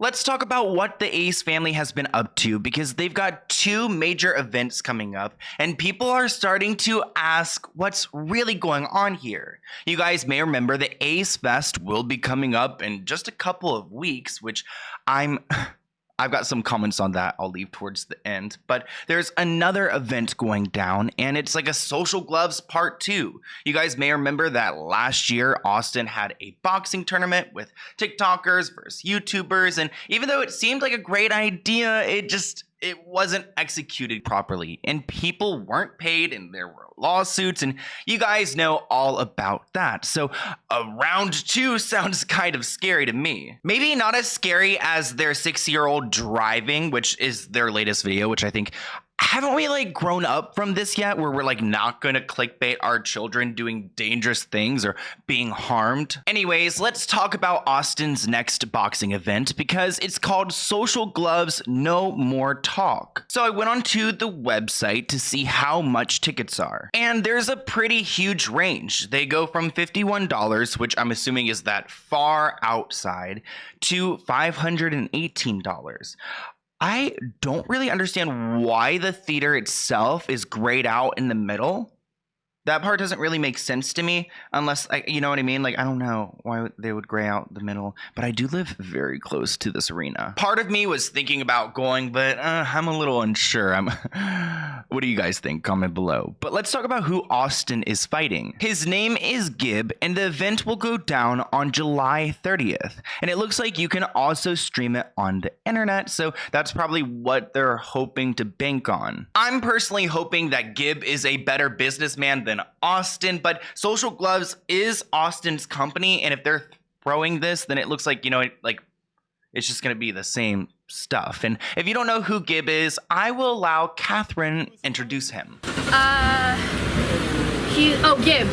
Let's talk about what the Ace family has been up to, because they've got two major events coming up and people are starting to ask what's really going on here. You guys may remember the Ace Fest will be coming up in just a couple of weeks, which I've got some comments on that I'll leave towards the end, but there's another event going down and it's like a Social Gloves Part 2. You guys may remember that last year Austin had a boxing tournament with TikTokers versus YouTubers, and even though it seemed like a great idea, it wasn't executed properly and people weren't paid and there were lawsuits, and you guys know all about that. So round 2 sounds kind of scary to me. Maybe not as scary as their 6-year-old driving, which is their latest video, which I think, haven't we like grown up from this yet, where we're like not gonna clickbait our children doing dangerous things or being harmed? Anyways, let's talk about Austin's next boxing event, because it's called Social Gloves No More Talk. So I went onto the website to see how much tickets are, and there's a pretty huge range. They go from $51, which I'm assuming is that far outside, to $518. I don't really understand why the theater itself is grayed out in the middle. That part doesn't really make sense to me, unless, you know what I mean? Like, I don't know why they would gray out the middle, but I do live very close to this arena. Part of me was thinking about going, but I'm a little unsure. What do you guys think? Comment below. But let's talk about who Austin is fighting. His name is Gib, and the event will go down on July 30th. And it looks like you can also stream it on the internet, so that's probably what they're hoping to bank on. I'm personally hoping that Gib is a better businessman than Austin, but Social Gloves is Austin's company, and if they're throwing this, then it looks like, you know, like it's just gonna be the same stuff. And if you don't know who Gib is, I will allow Catherine introduce him. Gib.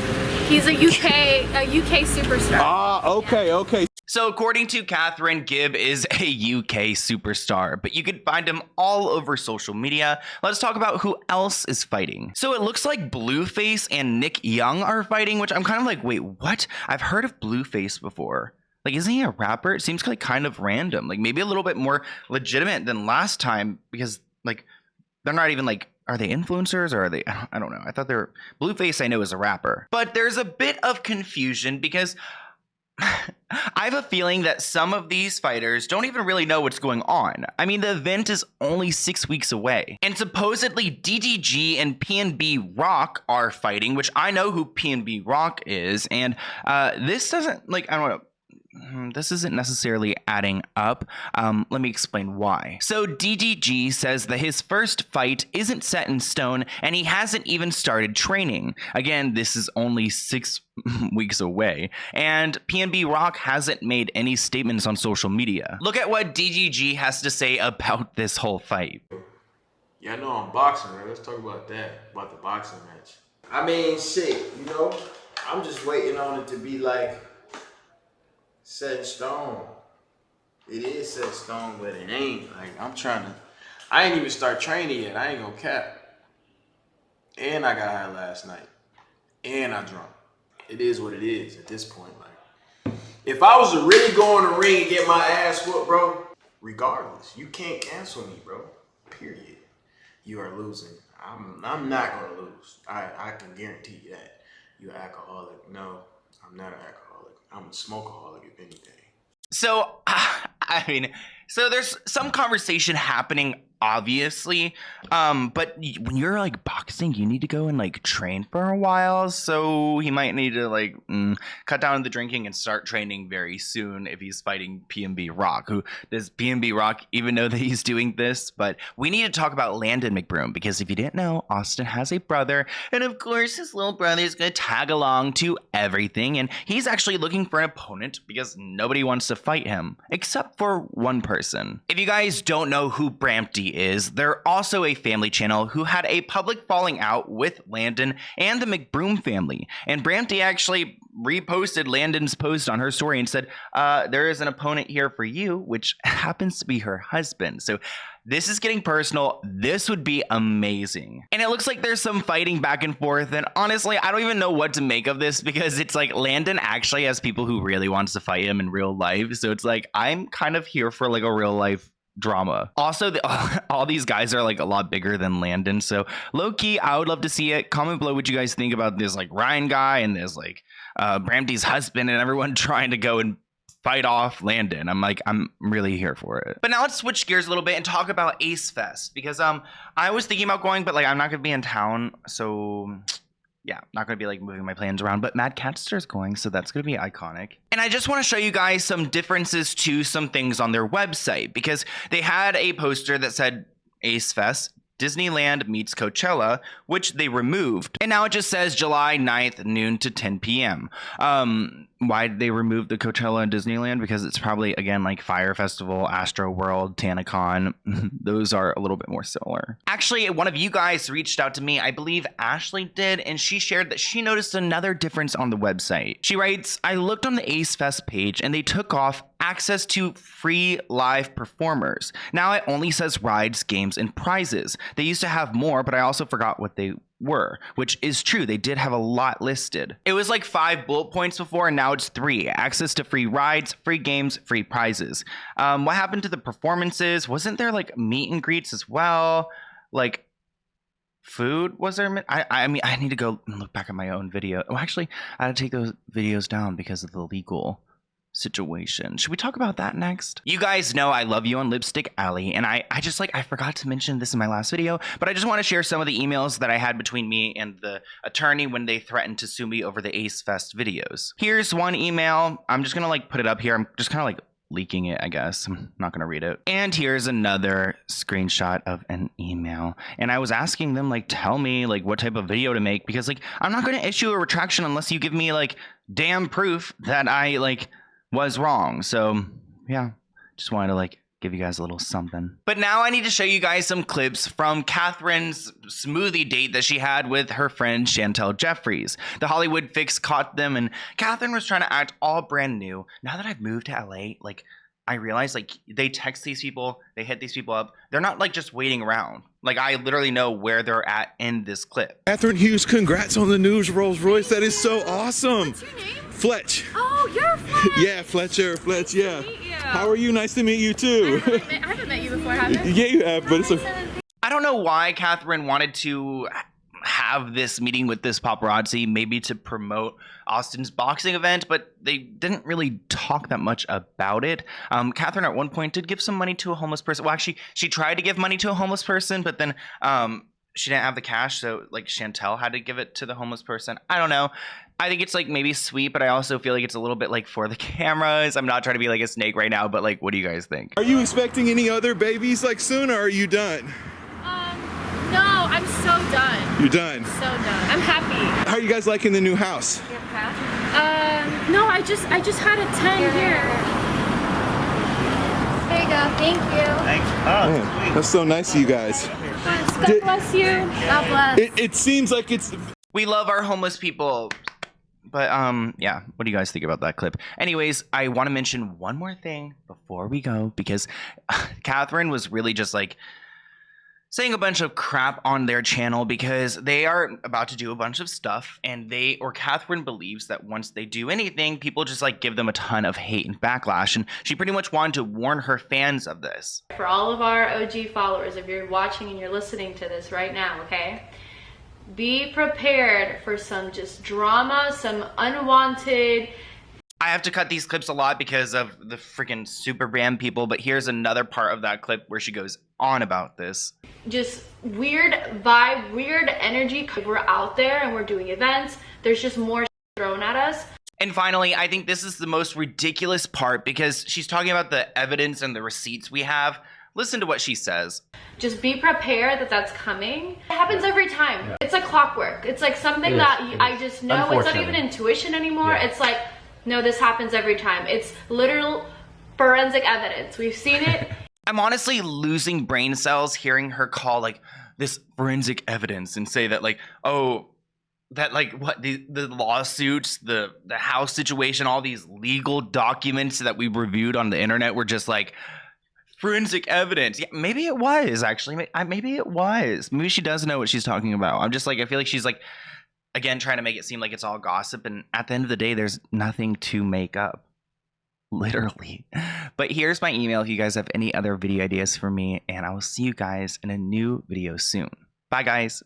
He's a UK superstar. Okay. So according to Catherine, Gib is a UK superstar, but you can find him all over social media. Let's talk about who else is fighting. So it looks like Blueface and Nick Young are fighting, which I'm kind of like, wait, what? I've heard of Blueface before. Like, isn't he a rapper? It seems like kind of random, like maybe a little bit more legitimate than last time, because like they're not even like, are they influencers or are they, I don't know. I thought they were, Blueface I know is a rapper, but there's a bit of confusion because I have a feeling that some of these fighters don't even really know what's going on. I mean, the event is only 6 weeks away, and supposedly DDG and PNB Rock are fighting, which I know who PNB Rock is, and this doesn't, like, I don't know. This isn't necessarily adding up. Let me explain why. So DDG says that his first fight isn't set in stone and he hasn't even started training. Again, this is only 6 weeks away. And PNB Rock hasn't made any statements on social media. Look at what DDG has to say about this whole fight. Yeah, I know I'm boxing, right? Let's talk about that, about the boxing match. I mean, shit, you know, I'm just waiting on it to be like set in stone. It is set in stone, but it ain't. Like, I ain't even start training yet. I ain't gonna cap. And I got high last night. And I drunk. It is what it is at this point. Like, if I was to really go in the ring and get my ass whooped, bro, regardless, you can't cancel me, bro. Period. You are losing. I'm not gonna lose. I can guarantee you that. You alcoholic. No, I'm not an alcoholic. I'm a smokeaholic, if anything. So, I mean, so there's some conversation happening, obviously, but when you're like boxing, you need to go and like train for a while, so he might need to like cut down the drinking and start training very soon if he's fighting PNB Rock. Who does PNB Rock even know that he's doing this? But we need to talk about Landon McBroom, because if you didn't know, Austin has a brother, and of course his little brother is going to tag along to everything, and he's actually looking for an opponent because nobody wants to fight him except for one person. If you guys don't know who Brampty is, they're also a family channel who had a public falling out with Landon and the McBroom family, and Brampty actually reposted Landon's post on her story and said, there is an opponent here for you, which happens to be her husband. So this is getting personal. This would be amazing. And it looks like there's some fighting back and forth. And honestly, I don't even know what to make of this, because it's like Landon actually has people who really wants to fight him in real life. So it's like, I'm kind of here for like a real life drama. Also, all these guys are like a lot bigger than Landon, so low-key I would love to see it. Comment below what you guys think about this like Ryan guy and this like Bramty's husband and everyone trying to go and fight off Landon. I'm really here for it. But now let's switch gears a little bit and talk about Ace Fest, because I was thinking about going, but like I'm not gonna be in town, so yeah, not going to be like moving my plans around, but Mad Catster's going, so that's going to be iconic. And I just want to show you guys some differences to some things on their website, because they had a poster that said Ace Fest, Disneyland meets Coachella, which they removed. And now it just says July 9th, noon to 10 p.m. Why did they remove the Coachella and Disneyland? Because it's probably, again, like Fire Festival, Astro World, TanaCon. Those are a little bit more similar. Actually, one of you guys reached out to me, I believe Ashley did, and she shared that she noticed another difference on the website. She writes, I looked on the Ace Fest page and they took off access to free live performers. Now it only says rides, games, and prizes. They used to have more, but I also forgot what they were, which is true. They did have a lot listed. It was like 5 bullet points before, and now it's 3. Access to free rides, free games, free prizes. What happened to the performances? Wasn't there like meet and greets as well? Like food? Was there? I mean, I need to go and look back at my own video. Oh, actually, I had to take those videos down because of the legal situation. Should we talk about that next? You guys know I love you on Lipstick Alley, and I forgot to mention this in my last video, but I just want to share some of the emails that I had between me and the attorney when they threatened to sue me over the Ace Fest videos. Here's one email. I'm just gonna like put it up here. I'm just kind of like leaking it, I guess. I'm not gonna read it. And here's another screenshot of an email, and I was asking them like, tell me like what type of video to make, because like I'm not gonna issue a retraction unless you give me like damn proof that I like was wrong. So yeah, just wanted to like give you guys a little something. But now I need to show you guys some clips from Catherine's smoothie date that she had with her friend Chantel Jeffries. The Hollywood Fix caught them, and Catherine was trying to act all brand new. Now that I've moved to LA, like I realized like they text these people, they hit these people up. They're not like just waiting around. Like I literally know where they're at in this clip. Catherine Hughes, congrats on the news Rolls Royce. That is so awesome. What's your name? Fletch. Oh, you're Fletch. Yeah, Fletcher. Fletch, yeah. Nice to meet you. How are you? Nice to meet you too. I haven't met you before, have you? Yeah, you have, but it's a... I don't know why Catherine wanted to have this meeting with this paparazzi, maybe to promote Austin's boxing event, but they didn't really talk that much about it. Catherine at one point did give some money to a homeless person. Well, actually, she tried to give money to a homeless person, but then she didn't have the cash, so like Chantel had to give it to the homeless person. I don't know. I think it's like maybe sweet, but I also feel like it's a little bit like for the cameras. I'm not trying to be like a snake right now, but like, what do you guys think? Are you expecting any other babies like soon, or are you done? No, I'm so done. You're done? So done. I'm happy. How are you guys liking the new house? No, I just had a 10 here. There you go. Thank you. Thanks. Man, that's so nice of you guys. God bless you. God bless. It seems like it's... We love our homeless people. But yeah, what do you guys think about that clip? Anyways, I want to mention one more thing before we go, because Catherine was really just like saying a bunch of crap on their channel, because they are about to do a bunch of stuff, and Catherine believes that once they do anything, people just like give them a ton of hate and backlash, and she pretty much wanted to warn her fans of this. For all of our OG followers, if you're watching and you're listening to this right now, okay? Be prepared for some just drama, some unwanted... I have to cut these clips a lot because of the freaking super brand people, but here's another part of that clip where she goes on about this. Just weird vibe, weird energy. We're out there and we're doing events. There's just more thrown at us. And finally, I think this is the most ridiculous part, because she's talking about the evidence and the receipts we have. Listen to what she says. Just be prepared that that's coming. It happens every time. Yeah. It's like clockwork. It's like something I just know. It's not even intuition anymore. Yeah. It's like, no, this happens every time. It's literal forensic evidence. We've seen it. I'm honestly losing brain cells hearing her call like this forensic evidence and say that like, oh, that like what the lawsuits, the house situation, all these legal documents that we reviewed on the internet were just like forensic evidence. Yeah, maybe it was actually. Maybe it was. Maybe she does know what she's talking about. I'm just like, I feel like she's like, again, trying to make it seem like it's all gossip, and at the end of the day, there's nothing to make up. Literally. But here's my email if you guys have any other video ideas for me, and I will see you guys in a new video soon. Bye, guys.